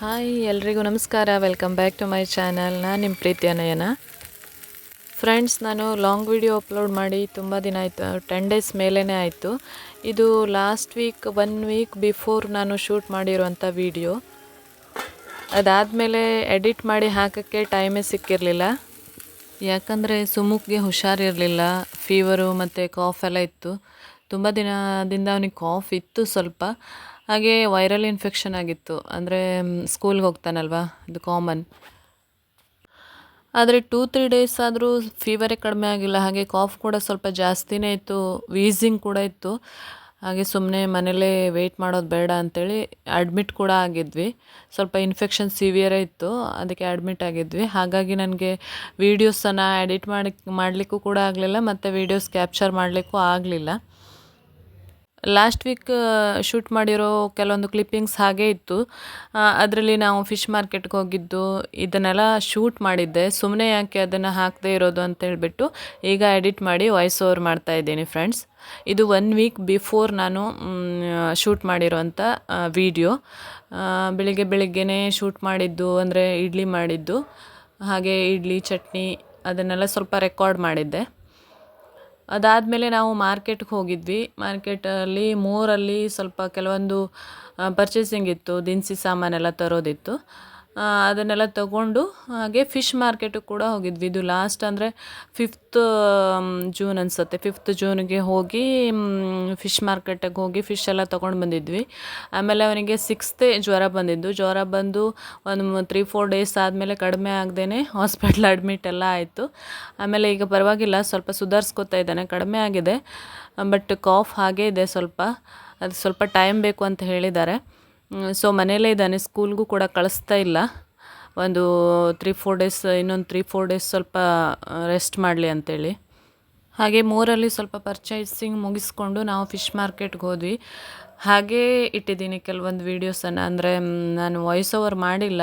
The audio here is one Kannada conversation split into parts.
ಹಾಯ್ ಎಲ್ರಿಗೂ ನಮಸ್ಕಾರ. Welcome back to my channel. ನಾನು ನಿಮ್ಮ ಪ್ರೀತಿಯ ನಯನ. ಫ್ರೆಂಡ್ಸ್, ನಾನು ಲಾಂಗ್ ವಿಡಿಯೋ ಅಪ್ಲೋಡ್ ಮಾಡಿ ತುಂಬ ದಿನ ಆಯಿತು, 10 ಡೇಸ್ ಮೇಲೇ ಆಯಿತು. ಇದು ಲಾಸ್ಟ್ ವೀಕ್ 1 ವೀಕ್ ಬಿಫೋರ್ ನಾನು ಶೂಟ್ ಮಾಡಿರುವಂಥ ವಿಡಿಯೋ. ಅದಾದಮೇಲೆ ಎಡಿಟ್ ಮಾಡಿ ಹಾಕೋಕ್ಕೆ ಟೈಮೇ ಸಿಕ್ಕಿರಲಿಲ್ಲ. ಯಾಕಂದರೆ ಸುಮುಕ್ಗೆ ಹುಷಾರಿರಲಿಲ್ಲ, ಫೀವರು ಮತ್ತು ಕಾಫ್ ಎಲ್ಲ ಇತ್ತು. ತುಂಬ ದಿನದಿಂದ ಅವನಿಗೆ ಕಾಫ್ ಇತ್ತು ಸ್ವಲ್ಪ, ಹಾಗೆ ವೈರಲ್ ಇನ್ಫೆಕ್ಷನ್ ಆಗಿತ್ತು. ಅಂದರೆ ಸ್ಕೂಲ್ಗೆ ಹೋಗ್ತಾನಲ್ವ, ಇದು ಕಾಮನ್. ಆದರೆ 2-3 ಡೇಸ್ ಆದರೂ ಫೀವರೇ ಕಡಿಮೆ ಆಗಿಲ್ಲ. ಹಾಗೆ ಕಾಫ್ ಕೂಡ ಸ್ವಲ್ಪ ಜಾಸ್ತಿನೇ ಇತ್ತು, ವೀಸಿಂಗ್ ಕೂಡ ಇತ್ತು. ಹಾಗೆ ಸುಮ್ಮನೆ ಮನೇಲೇ ವೆಯ್ಟ್ ಮಾಡೋದು ಬೇಡ ಅಂಥೇಳಿ ಅಡ್ಮಿಟ್ ಕೂಡ ಆಗಿದ್ವಿ. ಸ್ವಲ್ಪ ಇನ್ಫೆಕ್ಷನ್ ಸಿವಿಯರೇ ಇತ್ತು, ಅದಕ್ಕೆ ಅಡ್ಮಿಟ್ ಆಗಿದ್ವಿ. ಹಾಗಾಗಿ ನನಗೆ ವೀಡಿಯೋಸನ್ನು ಎಡಿಟ್ ಮಾಡಲಿಕ್ಕೂ ಕೂಡ ಆಗಲಿಲ್ಲ, ಮತ್ತು ವೀಡಿಯೋಸ್ ಕ್ಯಾಪ್ಚರ್ ಮಾಡಲಿಕ್ಕೂ ಆಗಲಿಲ್ಲ. ಲಾಸ್ಟ್ ವೀಕ್ ಶೂಟ್ ಮಾಡಿರೋ ಕೆಲವೊಂದು ಕ್ಲಿಪ್ಪಿಂಗ್ಸ್ ಹಾಗೇ ಇತ್ತು. ಅದರಲ್ಲಿ ನಾವು ಫಿಶ್ ಮಾರ್ಕೆಟ್ಗೆ ಹೋಗಿದ್ದು ಇದನ್ನೆಲ್ಲ ಶೂಟ್ ಮಾಡಿದ್ದೆ. ಸುಮ್ಮನೆ ಯಾಕೆ ಅದನ್ನು ಹಾಕದೇ ಇರೋದು ಅಂತ ಹೇಳಿಬಿಟ್ಟು ಈಗ ಎಡಿಟ್ ಮಾಡಿ ವಾಯ್ಸ್ ಓವರ್ ಮಾಡ್ತಾಯಿದ್ದೀನಿ ಫ್ರೆಂಡ್ಸ್. ಇದು 1 ವೀಕ್ ಬಿಫೋರ್ ನಾನು ಶೂಟ್ ಮಾಡಿರೋಂಥ ವಿಡಿಯೋ. ಬೆಳಿಗ್ಗೆನೇ ಶೂಟ್ ಮಾಡಿದ್ದು, ಅಂದರೆ ಇಡ್ಲಿ ಮಾಡಿದ್ದು, ಹಾಗೆ ಇಡ್ಲಿ ಚಟ್ನಿ ಅದನ್ನೆಲ್ಲ ಸ್ವಲ್ಪ ರೆಕಾರ್ಡ್ ಮಾಡಿದ್ದೆ. ಅದಾದಮೇಲೆ ನಾವು ಮಾರ್ಕೆಟ್ಗೆ ಹೋಗಿದ್ವಿ. ಮಾರ್ಕೆಟಲ್ಲಿ ಮೂರಲ್ಲಿ ಸ್ವಲ್ಪ ಕೆಲವೊಂದು ಪರ್ಚೇಸಿಂಗ್ ಇತ್ತು, ದಿನಸಿ ಸಾಮಾನೆಲ್ಲ ತರೋದಿತ್ತು. ಅದನ್ನೆಲ್ಲ ತಗೊಂಡು ಹಾಗೆ ಫಿಶ್ ಮಾರ್ಕೆಟಿಗೆ ಕೂಡ ಹೋಗಿದ್ವಿ. ಇದು ಲಾಸ್ಟ್ ಅಂದರೆ 5th ಜೂನ್ ಅನಿಸುತ್ತೆ. 5th ಜೂನ್ಗೆ ಹೋಗಿ ಫಿಶ್ ಮಾರ್ಕೆಟಿಗೆ ಹೋಗಿ ಫಿಶ್ ಎಲ್ಲ ತೊಗೊಂಡು ಬಂದಿದ್ವಿ. ಆಮೇಲೆ ಅವನಿಗೆ 6th ಜ್ವರ ಬಂದಿದ್ದು. ಜ್ವರ ಬಂದು ಒಂದು 3-4 ಡೇಸ್ ಆದಮೇಲೆ ಕಡಿಮೆ ಆಗದೇ ಹಾಸ್ಪಿಟ್ಲ್ ಅಡ್ಮಿಟ್ ಎಲ್ಲ ಆಯಿತು. ಆಮೇಲೆ ಈಗ ಪರವಾಗಿಲ್ಲ, ಸ್ವಲ್ಪ ಸುಧಾರಿಸ್ಕೊತಾ ಇದ್ದಾನೆ, ಕಡಿಮೆ ಆಗಿದೆ. ಬಟ್ ಕಾಫ್ ಹಾಗೇ ಇದೆ ಸ್ವಲ್ಪ, ಅದು ಸ್ವಲ್ಪ ಟೈಮ್ ಬೇಕು ಅಂತ ಹೇಳಿದ್ದಾರೆ. ಸೊ ಮನೆಯಲ್ಲೇ ಇದ್ದಾನೆ, ಸ್ಕೂಲ್ಗೂ ಕೂಡ ಕಳಿಸ್ತಾ ಇಲ್ಲ. ಒಂದು 3-4 ಡೇಸ್, ಇನ್ನೊಂದು 3-4 ಡೇಸ್ ಸ್ವಲ್ಪ ರೆಸ್ಟ್ ಮಾಡಲಿ ಅಂತೇಳಿ. ಹಾಗೆ ಮೂರಲ್ಲಿ ಸ್ವಲ್ಪ ಪರ್ಚೇಸಿಂಗ್ ಮುಗಿಸ್ಕೊಂಡು ನಾವು ಫಿಶ್ ಮಾರ್ಕೆಟ್ಗೆ ಹೋದ್ವಿ. ಹಾಗೇ ಇಟ್ಟಿದ್ದೀನಿ ಕೆಲವೊಂದು ವೀಡಿಯೋಸನ್ನು, ಅಂದರೆ ನಾನು ವಾಯ್ಸ್ ಓವರ್ ಮಾಡಿಲ್ಲ,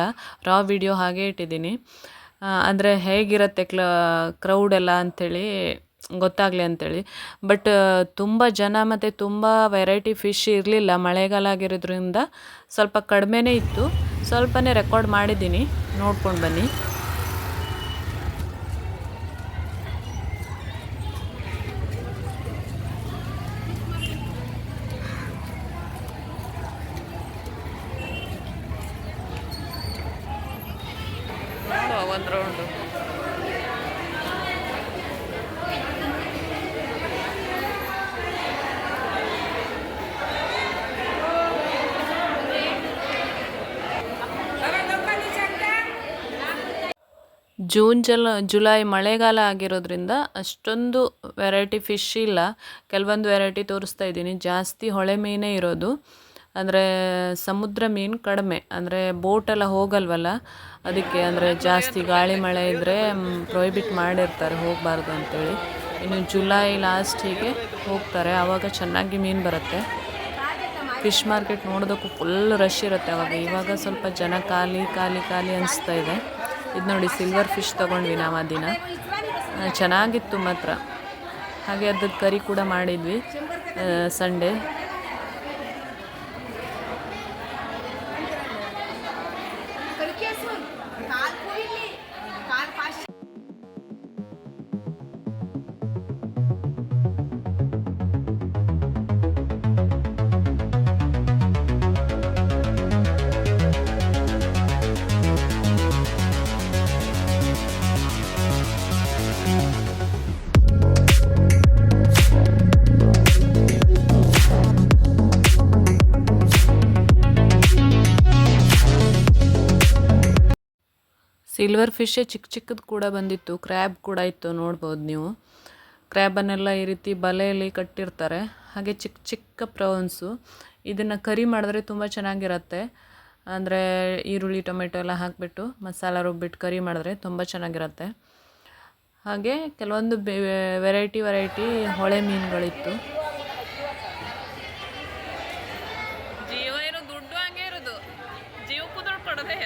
ರಾ ವಿಡಿಯೋ ಹಾಗೇ ಇಟ್ಟಿದ್ದೀನಿ. ಅಂದರೆ ಹೇಗಿರುತ್ತೆ ಕ್ರೌಡ್ ಎಲ್ಲ ಅಂಥೇಳಿ ಗೊತ್ತಾಗಲಿ ಅಂಥೇಳಿ. ಬಟ್ ತುಂಬ ಜನ ಮತ್ತು ತುಂಬ ವೆರೈಟಿ ಫಿಶ್ ಇರಲಿಲ್ಲ. ಮಳೆಗಾಲ ಆಗಿರೋದ್ರಿಂದ ಸ್ವಲ್ಪ ಕಡಿಮೆನೇ ಇತ್ತು. ಸ್ವಲ್ಪನೇ ರೆಕಾರ್ಡ್ ಮಾಡಿದ್ದೀನಿ, ನೋಡ್ಕೊಂಡು ಬನ್ನಿ. ಒಂದು ರೌಂಡು ಜುಲೈ ಮಳೆಗಾಲ ಆಗಿರೋದ್ರಿಂದ ಅಷ್ಟೊಂದು ವೆರೈಟಿ ಫಿಶ್ ಇಲ್ಲ. ಕೆಲವೊಂದು ವೆರೈಟಿ ತೋರಿಸ್ತಾ ಇದ್ದೀನಿ. ಜಾಸ್ತಿ ಹೊಳೆ ಮೀನೇ ಇರೋದು, ಅಂದರೆ ಸಮುದ್ರ ಮೀನು ಕಡಿಮೆ. ಅಂದರೆ ಬೋಟೆಲ್ಲ ಹೋಗಲ್ವಲ್ಲ, ಅದಕ್ಕೆ. ಅಂದರೆ ಜಾಸ್ತಿ ಗಾಳಿ ಮಳೆ ಇದ್ದರೆ ಪ್ರೊಹಿಬಿಟ್ ಮಾಡಿರ್ತಾರೆ, ಹೋಗಬಾರ್ದು ಅಂತೇಳಿ. ಇನ್ನು ಜುಲೈ ಲಾಸ್ಟ್ ಹೀಗೆ ಹೋಗ್ತಾರೆ, ಆವಾಗ ಚೆನ್ನಾಗಿ ಮೀನು ಬರುತ್ತೆ. ಫಿಶ್ ಮಾರ್ಕೆಟ್ ನೋಡೋದಕ್ಕೂ ಫುಲ್ ರಶ್ ಇರುತ್ತೆ ಅವಾಗ. ಇವಾಗ ಸ್ವಲ್ಪ ಜನ ಖಾಲಿ ಅನಿಸ್ತಾ ಇದೆ. ಇದು ನೋಡಿ, ಸಿಲ್ವರ್ ಫಿಶ್ ತೊಗೊಂಡ್ವಿ ನಾವು ಆ ದಿನ, ಚೆನ್ನಾಗಿತ್ತು ಮಾತ್ರ. ಹಾಗೆ ಅದ್ರದ್ದು ಕರಿ ಕೂಡ ಮಾಡಿದ್ವಿ ಸಂಡೇ. ಸಿಲ್ವರ್ ಫಿಶ್ಶೇ ಚಿಕ್ಕದು ಕೂಡ ಬಂದಿತ್ತು, ಕ್ರ್ಯಾಬ್ ಕೂಡ ಇತ್ತು, ನೋಡ್ಬೋದು ನೀವು. ಕ್ರ್ಯಾಬನ್ನೆಲ್ಲ ಈ ರೀತಿ ಬಲೆಯಲ್ಲಿ ಕಟ್ಟಿರ್ತಾರೆ. ಹಾಗೆ ಚಿಕ್ಕ ಪ್ರೌನ್ಸು. ಇದನ್ನು ಕರಿ ಮಾಡಿದ್ರೆ ತುಂಬ ಚೆನ್ನಾಗಿರುತ್ತೆ. ಅಂದರೆ ಈರುಳ್ಳಿ ಟೊಮೆಟೊ ಎಲ್ಲ ಹಾಕಿಬಿಟ್ಟು ಮಸಾಲ ರುಬ್ಬಿಟ್ಟು ಕರಿ ಮಾಡಿದ್ರೆ ತುಂಬ ಚೆನ್ನಾಗಿರುತ್ತೆ. ಹಾಗೆ ಕೆಲವೊಂದು ವೆರೈಟಿ ಹೊಳೆ ಮೀನುಗಳಿತ್ತು. ಜೀವ ಇರೋ ದುಡ್ಡು ಹಂಗೆ ಇರೋದು, ಜೀವಕ್ಕೂ ದುಡ್ಡು ಕೊಡೋದೇ.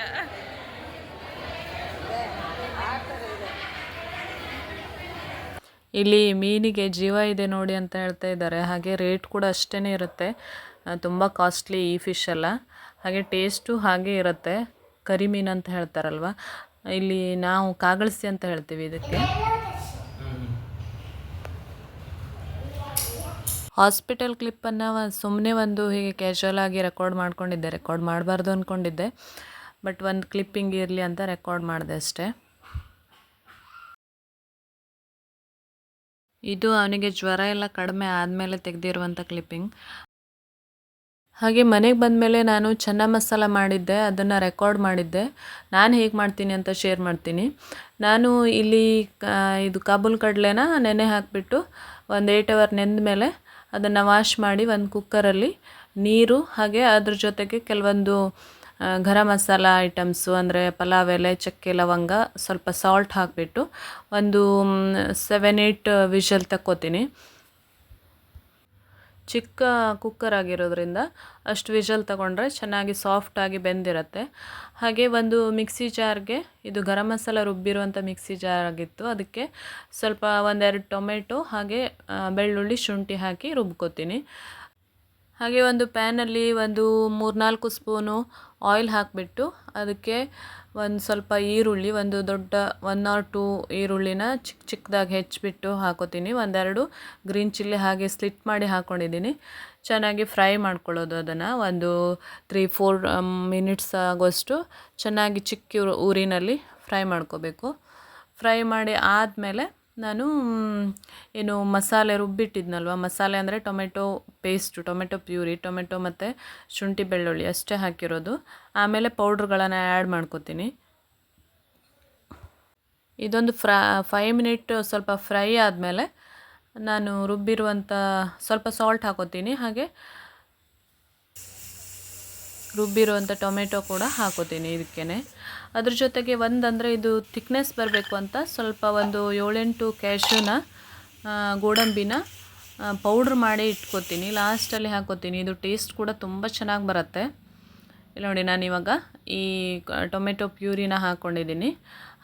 ಇಲ್ಲಿ ಮೀನಿಗೆ ಜೀವ ಇದೆ ನೋಡಿ ಅಂತ ಹೇಳ್ತಾ ಇದ್ದಾರೆ. ಹಾಗೆ ರೇಟ್ ಕೂಡ ಅಷ್ಟೇ ಇರುತ್ತೆ, ತುಂಬ ಕಾಸ್ಟ್ಲಿ ಈ ಫಿಶ್ ಎಲ್ಲ. ಹಾಗೆ ಟೇಸ್ಟು ಹಾಗೆ ಇರುತ್ತೆ. ಕರಿಮೀನು ಅಂತ ಹೇಳ್ತಾರಲ್ವ, ಇಲ್ಲಿ ನಾವು ಕಾಗಳ್ಸಿ ಅಂತ ಹೇಳ್ತೀವಿ ಇದಕ್ಕೆ. ಹಾಸ್ಪಿಟಲ್ ಕ್ಲಿಪ್ಪನ್ನು ಸುಮ್ಮನೆ ಒಂದು ಹೀಗೆ ಕ್ಯಾಶುವಲ್ ಆಗಿ ರೆಕಾರ್ಡ್ ಮಾಡ್ಕೊಂಡಿದ್ದೆ. ರೆಕಾರ್ಡ್ ಮಾಡಬಾರ್ದು ಅಂದ್ಕೊಂಡಿದ್ದೆ, ಬಟ್ ಒಂದು ಕ್ಲಿಪ್ಪಿಂಗ್ ಇರಲಿ ಅಂತ ರೆಕಾರ್ಡ್ ಮಾಡಿದೆ ಅಷ್ಟೇ. ಇದು ಅವನಿಗೆ ಜ್ವರ ಎಲ್ಲ ಕಡಿಮೆ ಆದಮೇಲೆ ತೆಗೆದಿರುವಂಥ ಕ್ಲಿಪ್ಪಿಂಗ್. ಹಾಗೆ ಮನೆಗೆ ಬಂದಮೇಲೆ ನಾನು ಚೆನ್ನ ಮಸಾಲ ಮಾಡಿದ್ದೆ, ಅದನ್ನು ರೆಕಾರ್ಡ್ ಮಾಡಿದ್ದೆ. ನಾನು ಹೇಗೆ ಮಾಡ್ತೀನಿ ಅಂತ ಶೇರ್ ಮಾಡ್ತೀನಿ. ನಾನು ಇಲ್ಲಿ ಇದು ಕಾಬೂಲ್ ಕಡಲೆನ ನೆನೆ ಹಾಕಿಬಿಟ್ಟು ಒಂದು 8 ಅವರ್ ನೆಂದ ಮೇಲೆ ಅದನ್ನು ವಾಶ್ ಮಾಡಿ ಒಂದು ಕುಕ್ಕರಲ್ಲಿ ನೀರು ಹಾಗೆ ಅದ್ರ ಜೊತೆಗೆ ಕೆಲವೊಂದು ಗರಂ ಮಸಾಲ ಐಟಮ್ಸು ಅಂದರೆ ಪಲಾವ್ ಎಲೆ, ಚಕ್ಕೆ, ಲವಂಗ, ಸ್ವಲ್ಪ ಸಾಲ್ಟ್ ಹಾಕಿಬಿಟ್ಟು ಒಂದು 7-8 ವಿಷಲ್ ತಕ್ಕೋತೀನಿ. ಚಿಕ್ಕ ಕುಕ್ಕರ್ ಆಗಿರೋದ್ರಿಂದ ಅಷ್ಟು ವಿಷಲ್ ತಗೊಂಡ್ರೆ ಚೆನ್ನಾಗಿ ಸಾಫ್ಟಾಗಿ ಬೆಂದಿರುತ್ತೆ. ಹಾಗೆ ಒಂದು ಮಿಕ್ಸಿ ಜಾರ್ಗೆ, ಇದು ಗರಂ ಮಸಾಲ ರುಬ್ಬಿರುವಂಥ ಮಿಕ್ಸಿ ಜಾರ್ ಆಗಿತ್ತು, ಅದಕ್ಕೆ ಸ್ವಲ್ಪ 1-2 ಟೊಮೆಟೊ ಹಾಗೆ ಬೆಳ್ಳುಳ್ಳಿ, ಶುಂಠಿ ಹಾಕಿ ರುಬ್ಕೋತೀನಿ. ಹಾಗೆ ಒಂದು ಪ್ಯಾನಲ್ಲಿ ಒಂದು 3-4 ಸ್ಪೂನು ಆಯಿಲ್ ಹಾಕಿಬಿಟ್ಟು ಅದಕ್ಕೆ ಒಂದು ಸ್ವಲ್ಪ ಈರುಳ್ಳಿ, ಒಂದು ದೊಡ್ಡ 1 or 2 ಈರುಳ್ಳಿನ ಚಿಕ್ಕದಾಗಿ ಹೆಚ್ಚಿಬಿಟ್ಟು ಹಾಕೋತೀನಿ. 1-2 ಗ್ರೀನ್ ಚಿಲ್ಲಿ ಹಾಗೆ ಸ್ಲಿಟ್ ಮಾಡಿ ಹಾಕ್ಕೊಂಡಿದ್ದೀನಿ. ಚೆನ್ನಾಗಿ ಫ್ರೈ ಮಾಡ್ಕೊಳ್ಳೋದು ಅದನ್ನು ಒಂದು 3-4 ಮಿನಿಟ್ಸ್ ಆಗೋಷ್ಟು ಚೆನ್ನಾಗಿ ಚಿಕ್ಕ ಊರಿನಲ್ಲಿ ಫ್ರೈ ಮಾಡ್ಕೋಬೇಕು. ಫ್ರೈ ಮಾಡಿ ಆದಮೇಲೆ ನಾನು ಏನು ಮಸಾಲೆ ರುಬ್ಬಿಟ್ಟಿದ್ನಲ್ವ, ಮಸಾಲೆ ಅಂದರೆ tomato paste, tomato puree, tomato ಮತ್ತು ಶುಂಠಿ ಬೆಳ್ಳುಳ್ಳಿ ಅಷ್ಟೇ ಹಾಕಿರೋದು. ಆಮೇಲೆ ಪೌಡ್ರ್ಗಳನ್ನು ಆ್ಯಡ್ ಮಾಡ್ಕೋತೀನಿ. ಇದೊಂದು 5 ಮಿನಿಟ್ ಸ್ವಲ್ಪ ಫ್ರೈ ಆದಮೇಲೆ ನಾನು ರುಬ್ಬಿರುವಂಥ ಸ್ವಲ್ಪ ಸಾಲ್ಟ್ ಹಾಕೋತೀನಿ. ಹಾಗೆ ರುಬ್ಬಿರುವಂಥ ಟೊಮೆಟೊ ಕೂಡ ಹಾಕೋತೀನಿ ಇದಕ್ಕೇ. ಅದ್ರ ಜೊತೆಗೆ ಒಂದಂದರೆ ಇದು ಥಿಕ್ನೆಸ್ ಬರಬೇಕು ಅಂತ ಸ್ವಲ್ಪ ಒಂದು 7-8 ಕ್ಯಾಶ್ಯೂನ, ಗೋಡಂಬಿನ ಪೌಡ್ರ್ ಮಾಡಿ ಇಟ್ಕೋತೀನಿ, ಲಾಸ್ಟಲ್ಲಿ ಹಾಕೋತೀನಿ. ಇದು ಟೇಸ್ಟ್ ಕೂಡ ತುಂಬ ಚೆನ್ನಾಗಿ ಬರುತ್ತೆ. ಇಲ್ಲಿ ನೋಡಿ, ನಾನಿವಾಗ ಈ ಟೊಮೆಟೊ ಪ್ಯೂರಿನ ಹಾಕ್ಕೊಂಡಿದ್ದೀನಿ.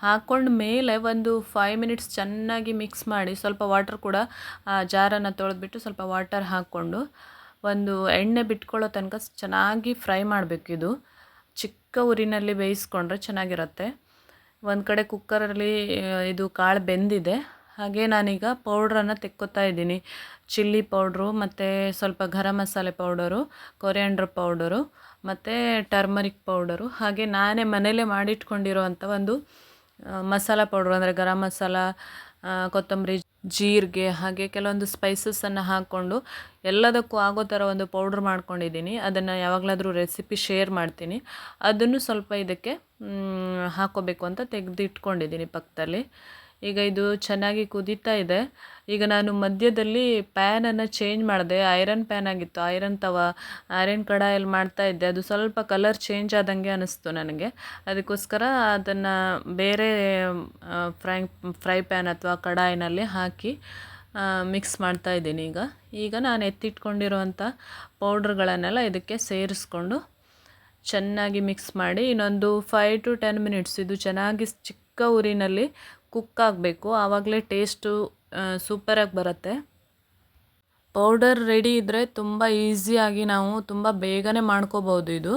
ಹಾಕ್ಕೊಂಡ ಮೇಲೆ ಒಂದು 5 ಮಿನಿಟ್ಸ್ ಚೆನ್ನಾಗಿ ಮಿಕ್ಸ್ ಮಾಡಿ, ಸ್ವಲ್ಪ ವಾಟರ್ ಕೂಡ ಜಾರನ್ನು ತೊಳೆದ್ಬಿಟ್ಟು ಸ್ವಲ್ಪ ವಾಟರ್ ಹಾಕ್ಕೊಂಡು ಒಂದು ಎಣ್ಣೆ ಬಿಟ್ಕೊಳ್ಳೋ ತನಕ ಚೆನ್ನಾಗಿ ಫ್ರೈ ಮಾಡಬೇಕು. ಇದು ಚಿಕ್ಕ ಉರಿನಲ್ಲಿ ಬೇಯಿಸ್ಕೊಂಡ್ರೆ ಚೆನ್ನಾಗಿರುತ್ತೆ. ಒಂದು ಕಡೆ ಕುಕ್ಕರಲ್ಲಿ ಇದು ಕಾಳು ಬೆಂದಿದೆ. ಹಾಗೆ ನಾನೀಗ ಪೌಡ್ರನ್ನು ತೆಕ್ಕೋತಾ ಇದ್ದೀನಿ. ಚಿಲ್ಲಿ ಪೌಡ್ರು ಮತ್ತು ಸ್ವಲ್ಪ garam masala powder, coriander powder ಮತ್ತು ಟರ್ಮರಿಕ್ ಪೌಡರು, ಹಾಗೆ ನಾನೇ ಮನೇಲೇ ಮಾಡಿಟ್ಕೊಂಡಿರೋವಂಥ ಒಂದು ಮಸಾಲ ಪೌಡ್ರು ಅಂದರೆ ಗರಂ ಮಸಾಲ, ಕೊತ್ತಂಬರಿ, ಜೀರಿಗೆ ಹಾಗೆ ಕೆಲವೊಂದು ಸ್ಪೈಸಸನ್ನು ಹಾಕ್ಕೊಂಡು ಎಲ್ಲದಕ್ಕೂ ಆಗೋ ಥರ ಒಂದು ಪೌಡ್ರ್ ಮಾಡ್ಕೊಂಡಿದ್ದೀನಿ. ಅದನ್ನು ಯಾವಾಗಲಾದರೂ ರೆಸಿಪಿ ಶೇರ್ ಮಾಡ್ತೀನಿ. ಅದನ್ನು ಸ್ವಲ್ಪ ಇದಕ್ಕೆ ಹಾಕ್ಕೋಬೇಕು ಅಂತ ತೆಗೆದಿಟ್ಕೊಂಡಿದ್ದೀನಿ ಪಕ್ಕದಲ್ಲಿ. ಈಗ ಇದು ಚೆನ್ನಾಗಿ ಕುದೀತಾ ಇದೆ. ಈಗ ನಾನು ಮಧ್ಯದಲ್ಲಿ ಪ್ಯಾನನ್ನು ಚೇಂಜ್ ಮಾಡಿದೆ. ಐರನ್ ಪ್ಯಾನ್ ಆಗಿತ್ತು, ಐರನ್ ಕಡಾಯಲ್ಲಿ ಮಾಡ್ತಾಯಿದ್ದೆ. ಅದು ಸ್ವಲ್ಪ ಕಲರ್ ಚೇಂಜ್ ಆದಂಗೆ ಅನ್ನಿಸ್ತು ನನಗೆ. ಅದಕ್ಕೋಸ್ಕರ ಅದನ್ನು ಬೇರೆ ಫ್ರೈ ಪ್ಯಾನ್ ಅಥವಾ ಕಡಾಯಿನಲ್ಲಿ ಹಾಕಿ ಮಿಕ್ಸ್ ಮಾಡ್ತಾಯಿದ್ದೀನಿ. ಈಗ ನಾನು ಎತ್ತಿಟ್ಕೊಂಡಿರುವಂಥ ಪೌಡ್ರ್ಗಳನ್ನೆಲ್ಲ ಇದಕ್ಕೆ ಸೇರಿಸ್ಕೊಂಡು ಚೆನ್ನಾಗಿ ಮಿಕ್ಸ್ ಮಾಡಿ ಇನ್ನೊಂದು 5 to 10 ಮಿನಿಟ್ಸ್ ಇದು ಚೆನ್ನಾಗಿ ಚಿಕ್ಕ ಊರಿನಲ್ಲಿ ಕುಕ್ ಆಗಬೇಕು. ಆವಾಗಲೇ ಟೇಸ್ಟು ಸೂಪರಾಗಿ ಬರುತ್ತೆ. ಪೌಡರ್ ರೆಡಿ ಇದ್ದರೆ ತುಂಬ ಈಸಿಯಾಗಿ ನಾವು ತುಂಬ ಬೇಗನೆ ಮಾಡ್ಕೋಬೋದು ಇದು.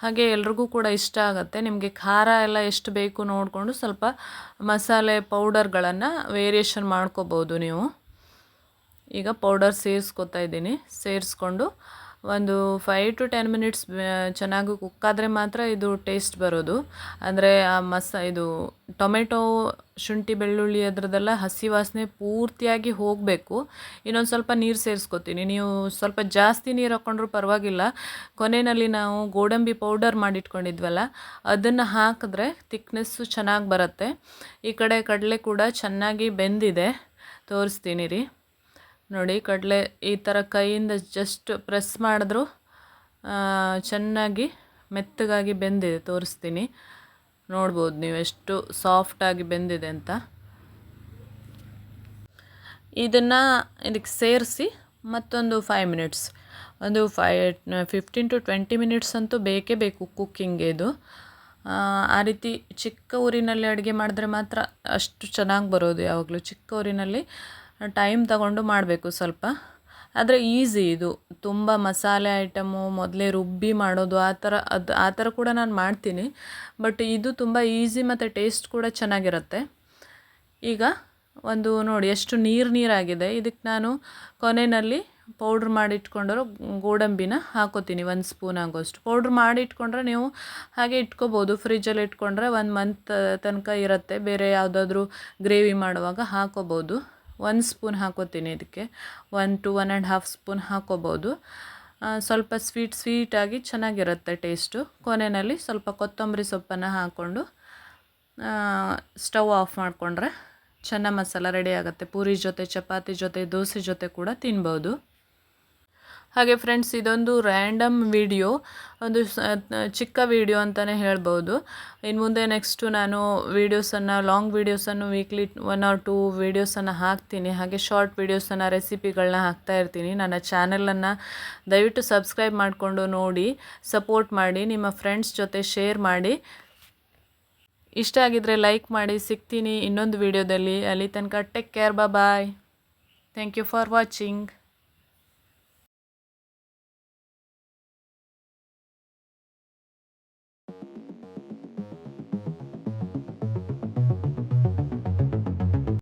ಹಾಗೆ ಎಲ್ರಿಗೂ ಕೂಡ ಇಷ್ಟ ಆಗುತ್ತೆ. ನಿಮಗೆ ಖಾರ ಎಲ್ಲ ಎಷ್ಟು ಬೇಕು ನೋಡಿಕೊಂಡು ಸ್ವಲ್ಪ ಮಸಾಲೆ ಪೌಡರ್ಗಳನ್ನು ವೇರಿಯೇಷನ್ ಮಾಡ್ಕೋಬೋದು ನೀವು. ಈಗ ಪೌಡರ್ ಸೇರಿಸ್ಕೊತಾ ಇದ್ದೀನಿ. ಸೇರಿಸ್ಕೊಂಡು ಒಂದು 5 to 10 ಮಿನಿಟ್ಸ್ ಚೆನ್ನಾಗಿ ಕುಕ್ಕಾದರೆ ಮಾತ್ರ ಇದು ಟೇಸ್ಟ್ ಬರೋದು. ಅಂದರೆ ಇದು ಟೊಮೆಟೊ, ಶುಂಠಿ, ಬೆಳ್ಳುಳ್ಳಿ ಅದರದ್ದೆಲ್ಲ ಹಸಿ ವಾಸನೆ ಪೂರ್ತಿಯಾಗಿ ಹೋಗಬೇಕು. ಇನ್ನೊಂದು ಸ್ವಲ್ಪ ನೀರು ಸೇರಿಸ್ಕೊತೀನಿ. ನೀವು ಸ್ವಲ್ಪ ಜಾಸ್ತಿ ನೀರು ಹಾಕ್ಕೊಂಡ್ರೂ ಪರವಾಗಿಲ್ಲ. ಕೊನೆಯಲ್ಲಿ ನಾವು ಗೋಡಂಬಿ ಪೌಡರ್ ಮಾಡಿಟ್ಕೊಂಡಿದ್ವಲ್ಲ, ಅದನ್ನು ಹಾಕಿದ್ರೆ ಥಿಕ್ನೆಸ್ಸು ಚೆನ್ನಾಗಿ ಬರುತ್ತೆ. ಈ ಕಡೆ ಕಡಲೆ ಕೂಡ ಚೆನ್ನಾಗಿ ಬೆಂದಿದೆ, ತೋರಿಸ್ತೀನಿ ರೀ. ನೋಡಿ, ಕಡಲೆ ಈ ಥರ ಕೈಯಿಂದ ಜಸ್ಟ್ ಪ್ರೆಸ್ ಮಾಡಿದ್ರು ಚೆನ್ನಾಗಿ ಮೆತ್ತಗಾಗಿ ಬೆಂದಿದೆ. ತೋರಿಸ್ತೀನಿ, ನೋಡ್ಬೋದು ನೀವು ಎಷ್ಟು ಸಾಫ್ಟಾಗಿ ಬೆಂದಿದೆ ಅಂತ. ಇದನ್ನು ಇದಕ್ಕೆ ಸೇರಿಸಿ ಮತ್ತೊಂದು 5 ಮಿನಿಟ್ಸ್, ಒಂದು 15 to 20 ಮಿನಿಟ್ಸ್ ಅಂತೂ ಬೇಕೇ ಬೇಕು ಕುಕ್ಕಿಂಗ್ಗೆ ಇದು. ಆ ರೀತಿ ಚಿಕ್ಕ ಊರಿನಲ್ಲಿ ಅಡುಗೆ ಮಾಡಿದ್ರೆ ಮಾತ್ರ ಅಷ್ಟು ಚೆನ್ನಾಗಿ ಬರೋದು. ಯಾವಾಗಲೂ ಚಿಕ್ಕ ಊರಿನಲ್ಲಿ ಟೈಮ್ ತಗೊಂಡು ಮಾಡಬೇಕು ಸ್ವಲ್ಪ. ಆದರೆ ಈಸಿ ಇದು. ತುಂಬ ಮಸಾಲೆ ಐಟಮು ಮೊದಲೇ ರುಬ್ಬಿ ಮಾಡೋದು ಆ ಥರ ಕೂಡ ನಾನು ಮಾಡ್ತೀನಿ. ಬಟ್ ಇದು ತುಂಬ ಈಸಿ ಮತ್ತು ಟೇಸ್ಟ್ ಕೂಡ ಚೆನ್ನಾಗಿರುತ್ತೆ. ಈಗ ಒಂದು ನೋಡಿ ಎಷ್ಟು ನೀರಾಗಿದೆ. ಇದಕ್ಕೆ ನಾನು ಕೊನೆಯಲ್ಲಿ ಪೌಡ್ರ್ ಮಾಡಿ ಇಟ್ಕೊಂಡಿರೋ ಗೋಡಂಬಿನ ಹಾಕೋತೀನಿ 1 ಸ್ಪೂನ್ ಆಗೋಷ್ಟು. ಪೌಡ್ರ್ ಮಾಡಿ ಇಟ್ಕೊಂಡ್ರೆ ನೀವು ಹಾಗೆ ಇಟ್ಕೋಬೋದು. ಫ್ರಿಜ್ಜಲ್ಲಿ ಇಟ್ಕೊಂಡ್ರೆ 1 ಮಂತ್ ತನಕ ಇರುತ್ತೆ. ಬೇರೆ ಯಾವುದಾದ್ರೂ ಗ್ರೇವಿ ಮಾಡುವಾಗ ಹಾಕೋಬೋದು. 1 ಸ್ಪೂನ್ ಹಾಕೋತೀನಿ ಇದಕ್ಕೆ. 1 to 1 1/2 ಸ್ಪೂನ್ ಹಾಕೋಬೋದು. ಸ್ವಲ್ಪ ಸ್ವೀಟಾಗಿ ಚೆನ್ನಾಗಿರುತ್ತೆ ಟೇಸ್ಟು. ಕೊನೆಯಲ್ಲಿ ಸ್ವಲ್ಪ ಕೊತ್ತಂಬರಿ ಸೊಪ್ಪನ್ನು ಹಾಕ್ಕೊಂಡು ಸ್ಟವ್ ಆಫ್ ಮಾಡಿಕೊಂಡ್ರೆ ಚೆನ್ನ ಮಸಾಲ ರೆಡಿ ಆಗುತ್ತೆ. ಪೂರಿ ಜೊತೆ, ಚಪಾತಿ ಜೊತೆ, ದೋಸೆ ಜೊತೆ ಕೂಡ ತಿನ್ಬೋದು. ಹಾಗೆ ಫ್ರೆಂಡ್ಸ್, ಇದೊಂದು ರ್ಯಾಂಡಮ್ ವಿಡಿಯೋ, ಒಂದು ಚಿಕ್ಕ ವಿಡಿಯೋ ಅಂತಲೇ ಹೇಳ್ಬೋದು. ಇನ್ನು ಮುಂದೆ ನೆಕ್ಸ್ಟು ನಾನು ಲಾಂಗ್ ವೀಡಿಯೋಸನ್ನು ವೀಕ್ಲಿ 1 or 2 ವೀಡಿಯೋಸನ್ನು ಹಾಕ್ತೀನಿ. ಹಾಗೆ ಶಾರ್ಟ್ ವೀಡಿಯೋಸನ್ನು, ರೆಸಿಪಿಗಳನ್ನ ಹಾಕ್ತಾ ಇರ್ತೀನಿ. ನನ್ನ ಚಾನಲನ್ನು ದಯವಿಟ್ಟು ಸಬ್ಸ್ಕ್ರೈಬ್ ಮಾಡಿಕೊಂಡು ನೋಡಿ, ಸಪೋರ್ಟ್ ಮಾಡಿ, ನಿಮ್ಮ ಫ್ರೆಂಡ್ಸ್ ಜೊತೆ ಶೇರ್ ಮಾಡಿ. ಇಷ್ಟ ಆಗಿದ್ರೆ ಲೈಕ್ ಮಾಡಿ. ಸಿಗ್ತೀನಿ ಇನ್ನೊಂದು ವಿಡಿಯೋದಲ್ಲಿ. ಅಲ್ಲಿ ತನಕ take care, bye. Thank you for watching.